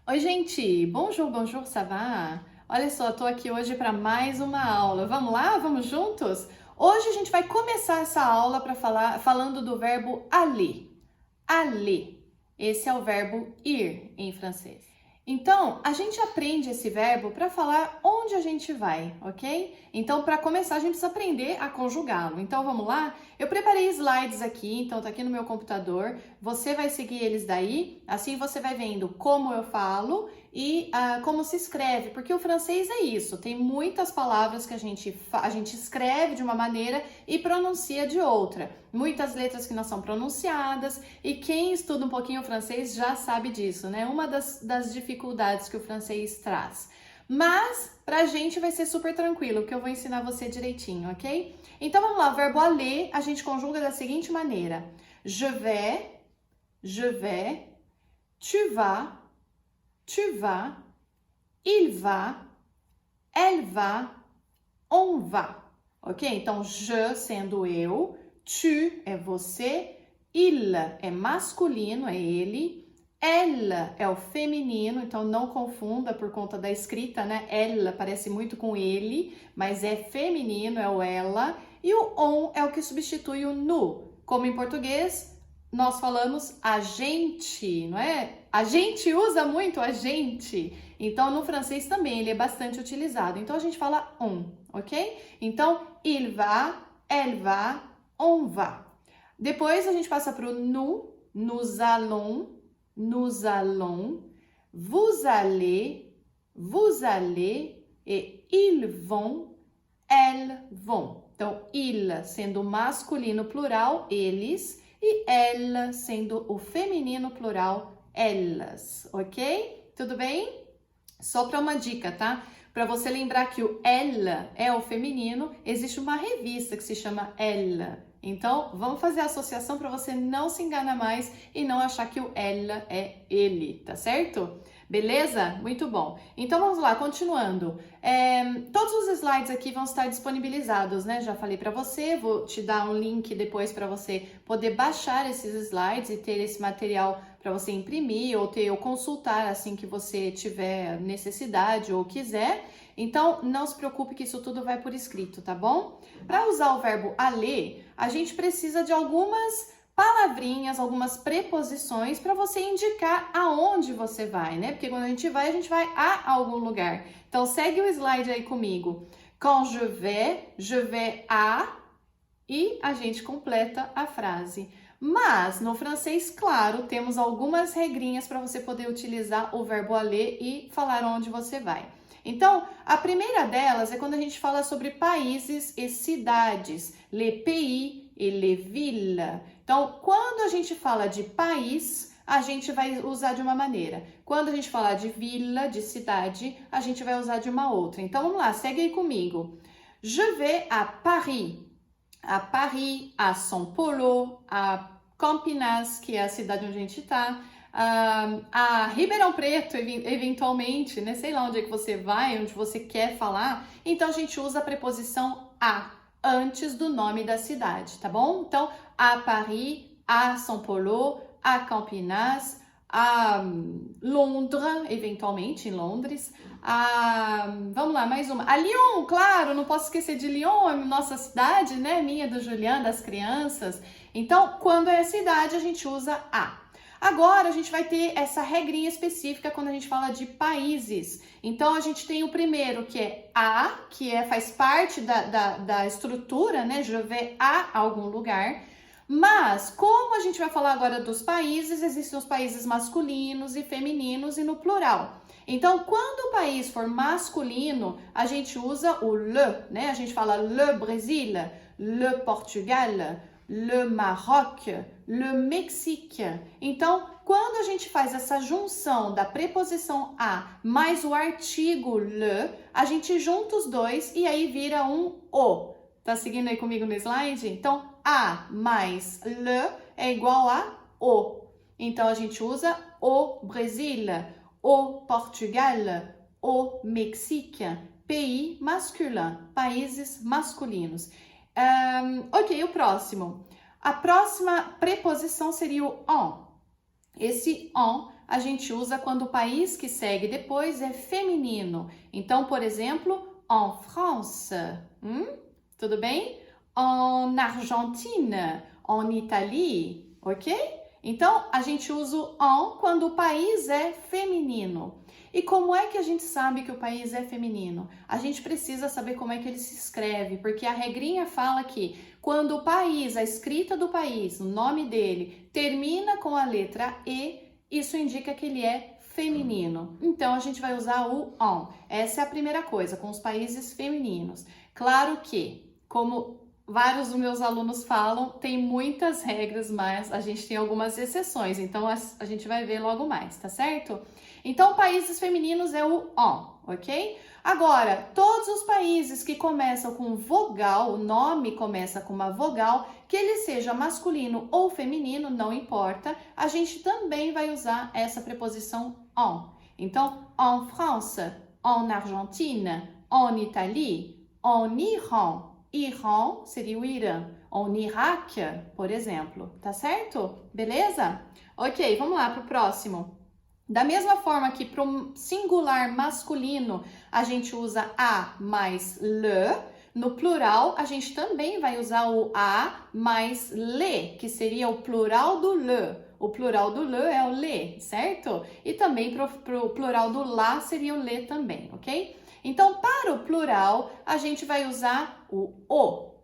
Oi, gente! Bonjour, bonjour, ça va? Olha só, tô aqui hoje para mais uma aula. Vamos lá? Vamos juntos? Hoje a gente vai começar essa aula falando do verbo aller. Aller. Esse é o verbo ir em francês. Então, a gente aprende esse verbo para falar onde a gente vai, ok? Então, para começar, a gente precisa aprender a conjugá-lo. Então, vamos lá? Eu preparei slides aqui, então tá aqui no meu computador. Você vai seguir eles daí, assim você vai vendo como eu falo e como se escreve, porque o francês é isso, tem muitas palavras que a gente escreve de uma maneira e pronuncia de outra. Muitas letras que não são pronunciadas, e quem estuda um pouquinho o francês já sabe disso, né? Uma das dificuldades que o francês traz. Mas pra gente vai ser super tranquilo, que eu vou ensinar você direitinho, ok? Então vamos lá, o verbo aller a gente conjuga da seguinte maneira: je vais, tu vas, il va, elle va, on va, ok? Então, je sendo eu, tu é você, il é masculino, é ele, elle é o feminino, então não confunda por conta da escrita, né? Elle parece muito com ele, mas é feminino, é o ela, e o on é o que substitui o nu. Como em português, nós falamos a gente, não é? A gente usa muito a gente. Então, no francês também ele é bastante utilizado. Então, a gente fala on, ok? Então, il va, elle va, on va. Depois, a gente passa para o nous allons, vous allez, e ils vont, elles vont. Então, il sendo o masculino plural, eles, e ela sendo o feminino plural, elas, ok? Tudo bem? Só para uma dica, tá? Para você lembrar que o ela é o feminino, existe uma revista que se chama Ela. Então, vamos fazer a associação para você não se enganar mais e não achar que o ela é ele, tá certo? Beleza? Muito bom. Então, vamos lá, continuando. Todos os slides aqui vão estar disponibilizados, né? Já falei para você, vou te dar um link depois para você poder baixar esses slides e ter esse material para você imprimir ou consultar assim que você tiver necessidade ou quiser. Então, não se preocupe que isso tudo vai por escrito, tá bom? Para usar o verbo aller, a gente precisa de algumas palavrinhas, algumas preposições para você indicar aonde você vai, né? Porque quando a gente vai a algum lugar. Então, segue o slide aí comigo. Quand je vais à, e a gente completa a frase. Mas, no francês, claro, temos algumas regrinhas para você poder utilizar o verbo aller e falar onde você vai. Então, a primeira delas é quando a gente fala sobre países e cidades, les pays et les villes. Então, quando a gente fala de país, a gente vai usar de uma maneira. Quando a gente falar de vila, de cidade, a gente vai usar de uma outra. Então, vamos lá, segue aí comigo. Je vais à Paris, a São Paulo, a Campinas, que é a cidade onde a gente está, a Ribeirão Preto, eventualmente, né? Sei lá onde é que você vai, onde você quer falar. Então, a gente usa a preposição a antes do nome da cidade, tá bom? Então, a Paris, a São Paulo, a Campinas, a Londres, eventualmente em Londres, vamos lá, mais uma. A Lyon, claro, não posso esquecer de Lyon, é nossa cidade, né? Minha, do Julián, das crianças. Então, quando é a cidade, a gente usa a. Agora, a gente vai ter essa regrinha específica quando a gente fala de países. Então, a gente tem o primeiro, que é a, que faz parte da estrutura, né? Je vais a algum lugar. Mas, como a gente vai falar agora dos países, existem os países masculinos e femininos e no plural. Então, quando o país for masculino, a gente usa o le, né? A gente fala le Brésil, le Portugal, le Maroc, le Mexique. Então, quando a gente faz essa junção da preposição a mais o artigo le, a gente junta os dois e aí vira um o. Tá seguindo aí comigo no slide? Então, a mais le é igual a o. Então, a gente usa o Brasil, o Portugal, o Mexique, pays masculin, países masculinos. Ok, o próximo. A próxima preposição seria o en. Esse en a gente usa quando o país que segue depois é feminino. Então, por exemplo, en France, tudo bem? En Argentine, en Italie, ok? Então, a gente usa o en quando o país é feminino. E como é que a gente sabe que o país é feminino? A gente precisa saber como é que ele se escreve, porque a regrinha fala que quando o país, a escrita do país, o nome dele, termina com a letra E, isso indica que ele é feminino. Então, a gente vai usar o en. Essa é a primeira coisa, com os países femininos. Claro que, como vários dos meus alunos falam, tem muitas regras, mas a gente tem algumas exceções, então a gente vai ver logo mais, tá certo? Então, países femininos é o en, ok? Agora, todos os países que começam com vogal, o nome começa com uma vogal, que ele seja masculino ou feminino, não importa, a gente também vai usar essa preposição en. Então, en France, en Argentine, en Italie, en Iran. Iran seria o Irã, ou no Iraque, por exemplo, tá certo? Beleza? Ok, vamos lá para o próximo. Da mesma forma que para o singular masculino a gente usa a mais le, no plural a gente também vai usar o a mais le, que seria o plural do le. O plural do le é o le, certo? E também para o plural do lá seria o le também, ok? Então, para o plural, a gente vai usar o o.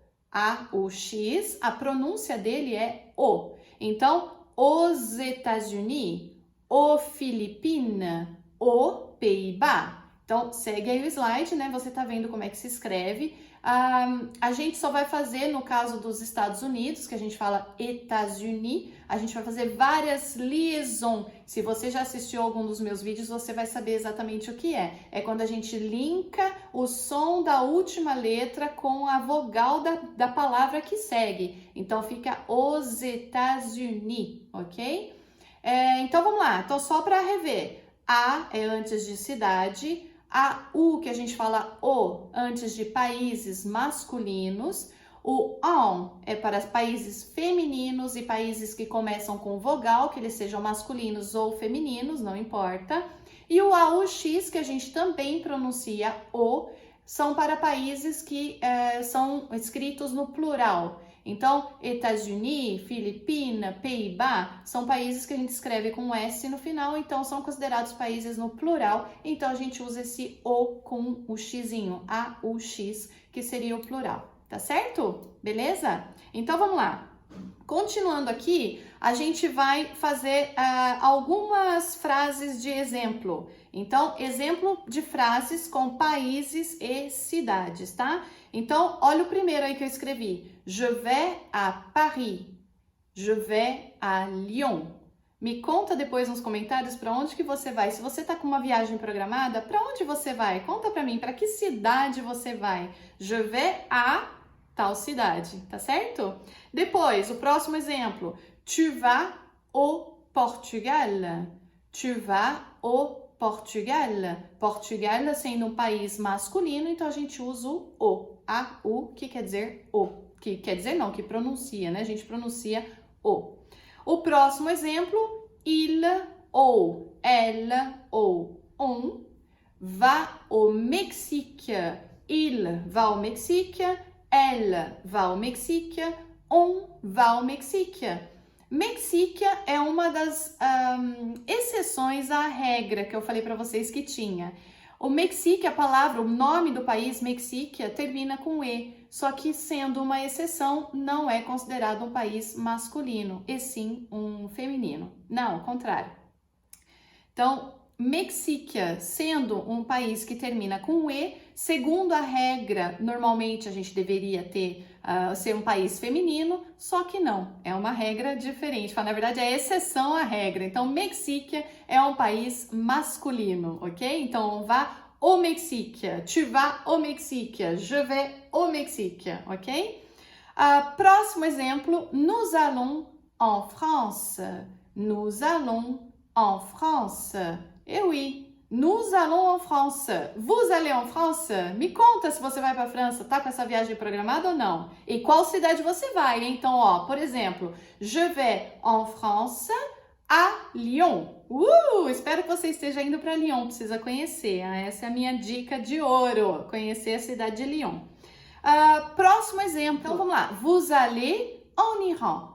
O X, a pronúncia dele é o. Então, os États-Unis, o Philippines, o Pays-Bas. Então, segue aí o slide, né? Você tá vendo como é que se escreve. A gente só vai fazer, no caso dos Estados Unidos, que a gente fala États-Unis, a gente vai fazer várias liaisons. Se você já assistiu algum dos meus vídeos, você vai saber exatamente o que é. É quando a gente linka o som da última letra com a vogal da palavra que segue. Então, fica os États-Unis, ok? Então, vamos lá. Então, só para rever. A é antes de cidade. A U, que a gente fala o, antes de países masculinos. O en é para países femininos e países que começam com vogal, que eles sejam masculinos ou femininos, não importa. E o AUX, que a gente também pronuncia o, são para países que são escritos no plural. Então, États-Unis, Filipinas, Pays-Bas, são países que a gente escreve com S no final, então são considerados países no plural, então a gente usa esse O com o Xzinho, AUX, que seria o plural, tá certo? Beleza? Então, vamos lá. Continuando aqui, a gente vai fazer algumas frases de exemplo. Então, exemplo de frases com países e cidades, tá? Então, olha o primeiro aí que eu escrevi. Je vais à Paris. Je vais à Lyon. Me conta depois nos comentários para onde que você vai. Se você tá com uma viagem programada, para onde você vai? Conta para mim, para que cidade você vai? Je vais à tal cidade, tá certo? Depois, o próximo exemplo. Tu vas au Portugal. Tu vas au Portugal. Portugal sendo um país masculino, então a gente usa o A-U, que quer dizer o. Que quer dizer não, que pronuncia, né? A gente pronuncia o. O próximo exemplo, il ou elle ou on va au Mexique. Il va au Mexique. Elle va au Mexique, on va au Mexique. Mexique é uma das exceções à regra que eu falei para vocês que tinha. O Mexique, a palavra, o nome do país, Mexique, termina com E, só que sendo uma exceção, não é considerado um país masculino, e sim um feminino. Não, ao contrário. Então, Mexique, sendo um país que termina com E, segundo a regra, normalmente a gente deveria ser um país feminino, só que não, é uma regra diferente. Na verdade, é exceção à regra. Então, Mexique é um país masculino, ok? Então, on va au Mexique, tu vas au Mexique, je vais au Mexique, ok? Próximo exemplo, nous allons en France. Nous allons en France. Et oui, nous allons en France. Vous allez en France? Me conta se você vai para a França, tá com essa viagem programada ou não? E qual cidade você vai? Então, ó, por exemplo, je vais en France à Lyon. Espero que você esteja indo para Lyon, precisa conhecer. Essa é a minha dica de ouro, conhecer a cidade de Lyon. Próximo exemplo, então vamos lá. Vous allez en Iran.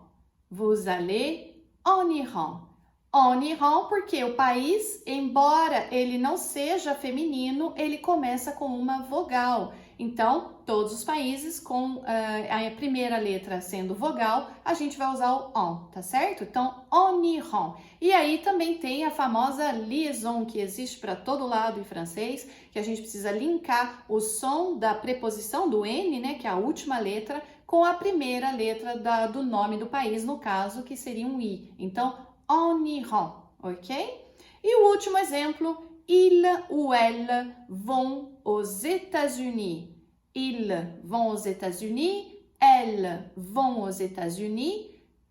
Vous allez en Iran. En Iran, porque o país, embora ele não seja feminino, ele começa com uma vogal. Então, todos os países com a primeira letra sendo vogal, a gente vai usar o en, tá certo? Então, en Iran. E aí também tem a famosa liaison, que existe para todo lado em francês, que a gente precisa linkar o som da preposição do N, né, que é a última letra, com a primeira letra do nome do país, no caso, que seria um I. Então, en Iran, ok? E o último exemplo, ils ou elles vont aux États-Unis. Ils vont aux États-Unis, elles vont aux États-Unis,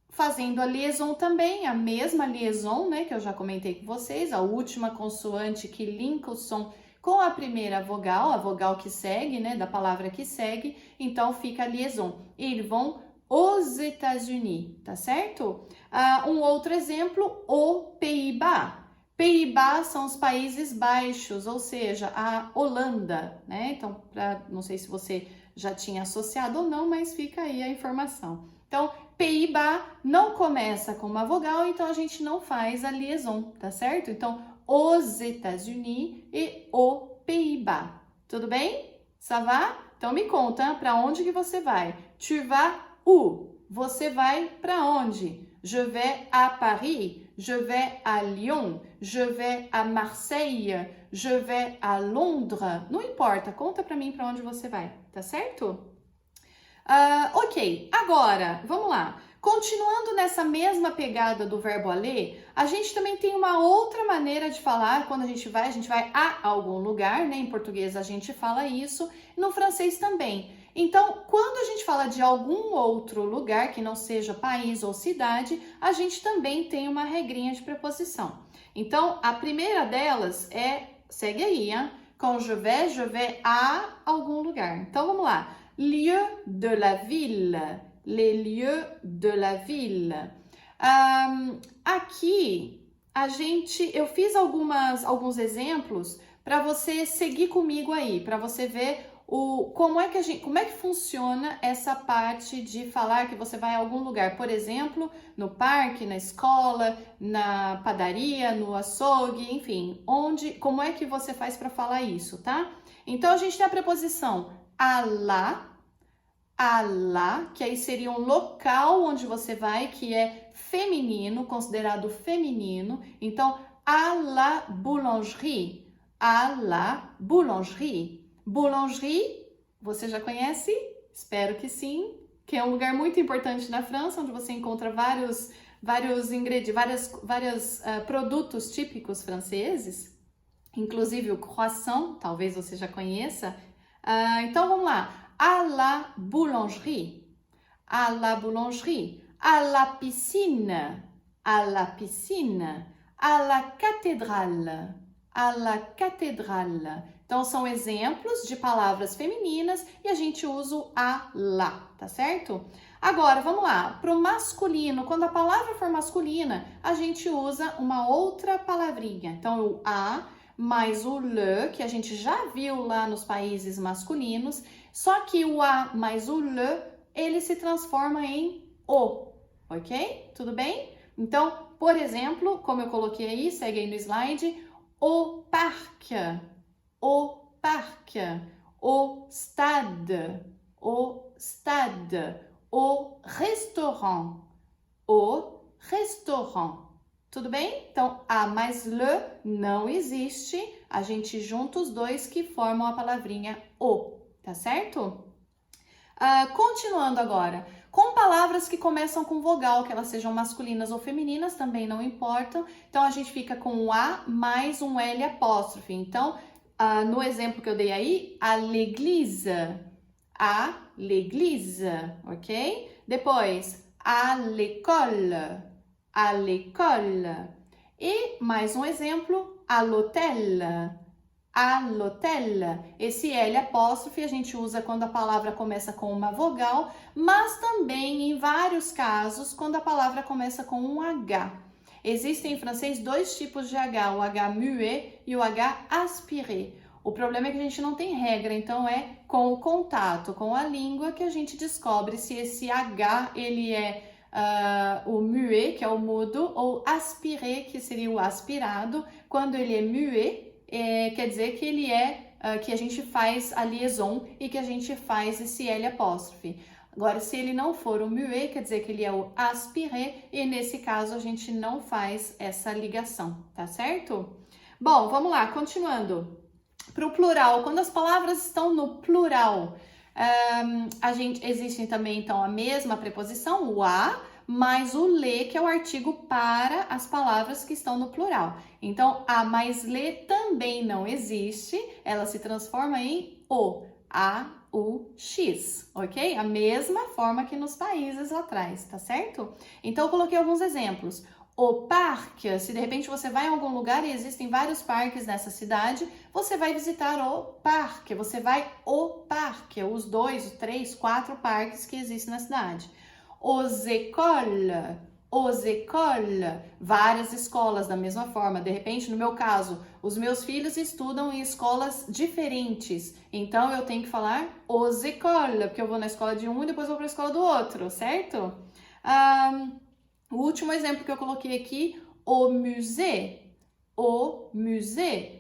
fazendo a liaison também, a mesma liaison, né, que eu já comentei com vocês, a última consoante que linka o som com a primeira vogal, a vogal que segue, né, da palavra que segue, então fica a liaison. Ils vont aux États-Unis, tá certo? Um outro exemplo, o Pays-Bas. Pays-Bas são os Países Baixos, ou seja, a Holanda, né? Então, não sei se você já tinha associado ou não, mas fica aí a informação. Então, Pays-Bas não começa com uma vogal, então a gente não faz a liaison, tá certo? Então, os États-Unis e o Pays-Bas. Tudo bem? Ça va? Então me conta, para onde que você vai? Tu vas où? Você vai para onde? Je vais à Paris, je vais à Lyon, je vais à Marseille, je vais à Londres. Não importa, conta para mim para onde você vai, tá certo? Ok, agora, vamos lá. Continuando nessa mesma pegada do verbo aller, a gente também tem uma outra maneira de falar quando a gente vai a algum lugar, né? Em português a gente fala isso, no francês também. Então, quando a gente fala de algum outro lugar, que não seja país ou cidade, a gente também tem uma regrinha de preposição. Então, a primeira delas segue aí, hein? Quand je vais a algum lugar. Então, vamos lá. Lieu de la ville. Les lieux de la ville. Aqui, eu fiz alguns exemplos para você seguir comigo aí, para você ver como é que funciona essa parte de falar que você vai a algum lugar, por exemplo, no parque, na escola, na padaria, no açougue, enfim, como é que você faz para falar isso, tá? Então a gente tem a preposição à la, que aí seria um local onde você vai, que é feminino, considerado feminino. Então, à la boulangerie, à la boulangerie. Boulangerie, você já conhece? Espero que sim, que é um lugar muito importante na França, onde você encontra vários ingredientes, vários produtos típicos franceses, inclusive o croissant, talvez você já conheça. Então, vamos lá. À la boulangerie, à la boulangerie, à la piscine, à la piscine, à la cathédrale, à la cathédrale. Então, são exemplos de palavras femininas e a gente usa o a la, tá certo? Agora, vamos lá. Para o masculino, quando a palavra for masculina, a gente usa uma outra palavrinha. Então, o a mais o le, que a gente já viu lá nos países masculinos, só que o a mais o le, ele se transforma em o, ok? Tudo bem? Então, por exemplo, como eu coloquei aí, segue aí no slide, au parc, au stade, au restaurant, au restaurant. Tudo bem? Então, a mais le não existe, a gente junta os dois que formam a palavrinha o, tá certo? Continuando agora, com palavras que começam com vogal, que elas sejam masculinas ou femininas, também não importam. Então, a gente fica com o A mais um L apóstrofe. Então, no exemplo que eu dei aí, à l'église, ok? Depois, à l'école, à l'école. E mais um exemplo, à l'hôtel, à l'hôtel. Esse L apóstrofe a gente usa quando a palavra começa com uma vogal, mas também em vários casos quando a palavra começa com um H. Existem em francês dois tipos de H, o H muet e o H aspiré. O problema é que a gente não tem regra, então é com o contato com a língua que a gente descobre se esse H ele é o muet, que é o mudo, ou aspiré, que seria o aspirado. Quando ele é muet, quer dizer que ele é que a gente faz a liaison e que a gente faz esse L apóstrofe. Agora, se ele não for o muet, quer dizer que ele é o aspiré, e nesse caso a gente não faz essa ligação, tá certo? Bom, vamos lá, continuando. Para o plural, quando as palavras estão no plural, existe também então a mesma preposição, o a, mais o le, que é o artigo para as palavras que estão no plural. Então, a mais le também não existe, ela se transforma em o, a, u, x, ok? A mesma forma que nos países lá atrás, tá certo? Então, eu coloquei alguns exemplos. O parque, se de repente você vai em algum lugar e existem vários parques nessa cidade, você vai visitar o parque, você vai o parque, os 2, 3, 4 parques que existem na cidade. Os écoles, várias escolas da mesma forma. De repente, no meu caso, os meus filhos estudam em escolas diferentes, então eu tenho que falar os écoles, porque eu vou na escola de um e depois vou para a escola do outro, certo? O último exemplo que eu coloquei aqui, o musée.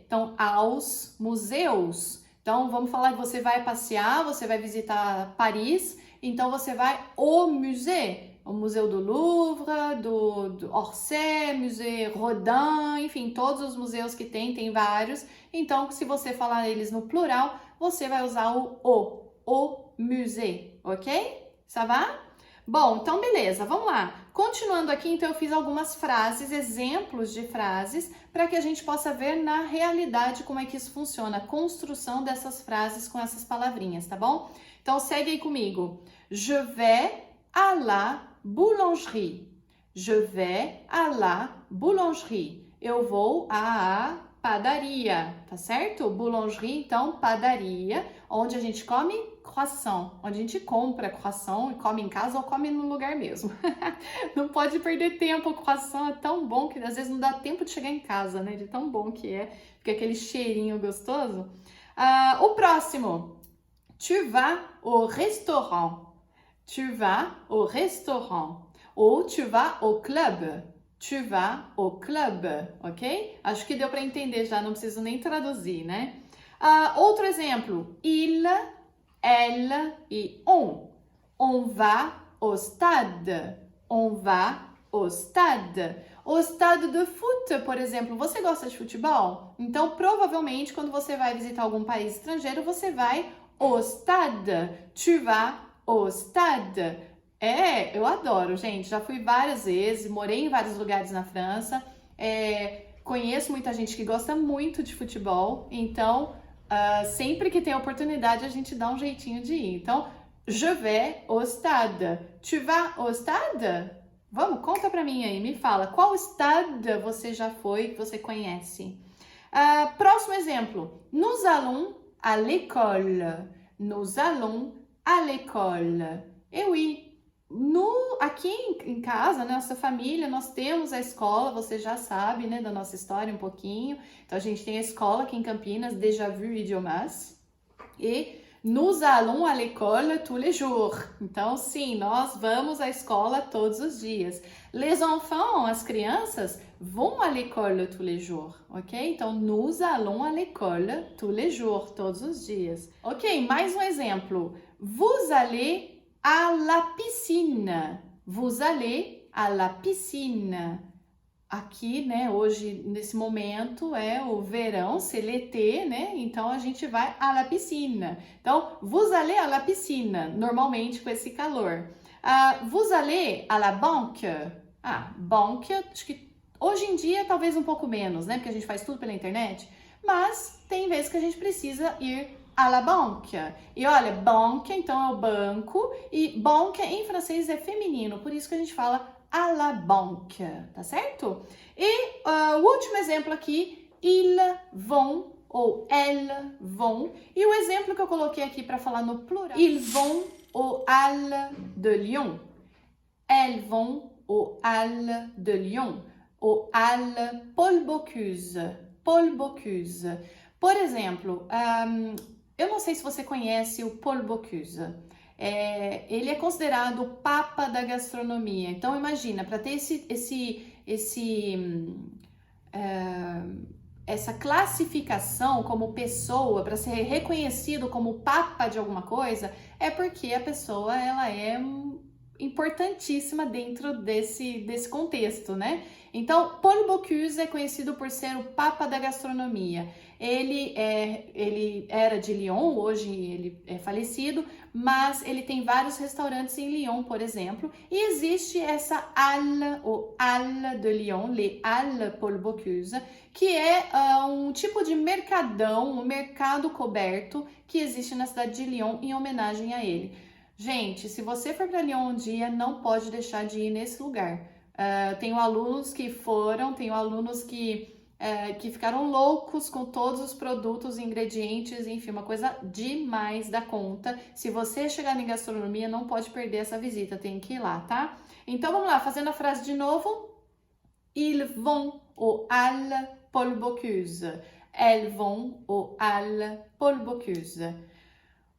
Então, aos museus. Então, vamos falar que você vai passear, você vai visitar Paris, então você vai au musée. O Museu do Louvre, do Orsay, Musée Rodin, enfim, todos os museus que tem vários. Então, se você falar eles no plural, você vai usar o musée, ok? Ça va? Bom, então beleza, vamos lá. Continuando aqui, então eu fiz algumas frases, exemplos de frases, para que a gente possa ver na realidade como é que isso funciona, a construção dessas frases com essas palavrinhas, tá bom? Então segue aí comigo. Je vais à la boulangerie. Je vais à la boulangerie. Eu vou à padaria, tá certo? Boulangerie, então, padaria, onde a gente come croissant, onde a gente compra croissant e come em casa ou come no lugar mesmo. Não pode perder tempo, o croissant é tão bom que às vezes não dá tempo de chegar em casa, né? De tão bom que é, fica aquele cheirinho gostoso. O próximo, tu vas au restaurant. Tu vas au restaurant. Ou tu vas au club. Tu vas au club, ok? Acho que deu para entender já, não preciso nem traduzir, né? Outro exemplo, il, elle e on. On va au stade. On va au stade. O stade de foot, por exemplo, você gosta de futebol? Então, provavelmente, quando você vai visitar algum país estrangeiro, você vai au stade. Tu vas au stade. Eu adoro, gente. Já fui várias vezes, morei em vários lugares na França. Conheço muita gente que gosta muito de futebol. Então, sempre que tem oportunidade, a gente dá um jeitinho de ir. Então, je vais au stade. Tu vas au stade? Vamos, conta pra mim aí, me fala. Qual stade você já foi, que você conhece? Próximo exemplo. Nous allons à l'école. Nous allons à l'école. Aqui em casa, nossa família, nós temos a escola, você já sabe, né, da nossa história um pouquinho. Então, a gente tem a escola aqui em Campinas, Déjà Vu Idiomas. E nous allons à l'école tous les jours. Então, sim, nós vamos à escola todos os dias. Les enfants, as crianças, vont à l'école tous les jours, ok? Então, nous allons à l'école tous les jours, todos os dias. Ok, mais um exemplo. Vous allez à la piscine. Vous allez à la piscine. Aqui, né, hoje, nesse momento, é o verão, c'est l'été, né? Então, a gente vai à la piscine. Então, vous allez à la piscine, normalmente com esse calor. Vous allez à la banque. Banque, acho que hoje em dia, talvez um pouco menos, né? Porque a gente faz tudo pela internet. Mas, tem vezes que a gente precisa ir à la banque. E olha, banque, então, é o banco. E banque, em francês, é feminino. Por isso que a gente fala à la banque, tá certo? E o último exemplo aqui, ils vont ou elles vont. E o exemplo que eu coloquei aqui para falar no plural, ils vont aux Halles de Lyon. Elles vont aux Halles de Lyon. ou al Paul Bocuse. Paul Bocuse. Por exemplo, eu não sei se você conhece o Paul Bocuse. Ele é considerado o papa da gastronomia. Então, imagina, para ter essa classificação como pessoa, para ser reconhecido como papa de alguma coisa, é porque a pessoa ela é importantíssima dentro desse contexto, né? Então, Paul Bocuse é conhecido por ser o papa da gastronomia. Ele era de Lyon, hoje ele é falecido, mas ele tem vários restaurantes em Lyon, por exemplo, e existe essa Halles, ou Halles de Lyon, les Halles Paul Bocuse, que é um tipo de mercadão, um mercado coberto que existe na cidade de Lyon em homenagem a ele. Gente, se você for para Lyon um dia, não pode deixar de ir nesse lugar. Tenho alunos que foram, tenho alunos que ficaram loucos com todos os produtos, ingredientes, enfim, uma coisa demais da conta. Se você chegar em gastronomia, não pode perder essa visita, tem que ir lá, tá? Então, vamos lá, fazendo a frase de novo. Ils vont au Halles Paul Bocuse. Elles vont au Halles Paul Bocuse.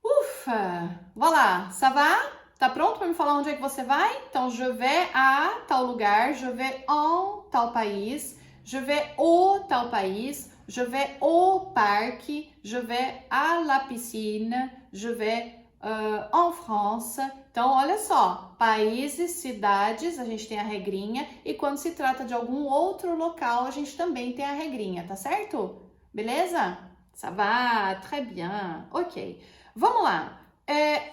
Ufa! Voilà, ça va? Tá pronto para me falar onde é que você vai? Então, je vais a tal lugar, je vais en tal país, je vais au tal país, je vais au parque, je vais à la piscine, je vais en France. Então, olha só, países, cidades, a gente tem a regrinha, e quando se trata de algum outro local, a gente também tem a regrinha, tá certo? Beleza? Ça va, très bien, ok. Vamos lá.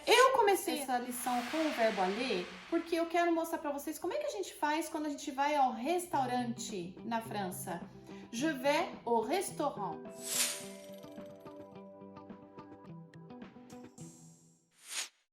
Eu comecei essa lição com o verbo aller porque eu quero mostrar para vocês como é que a gente faz quando a gente vai ao restaurante na França. Je vais au restaurant.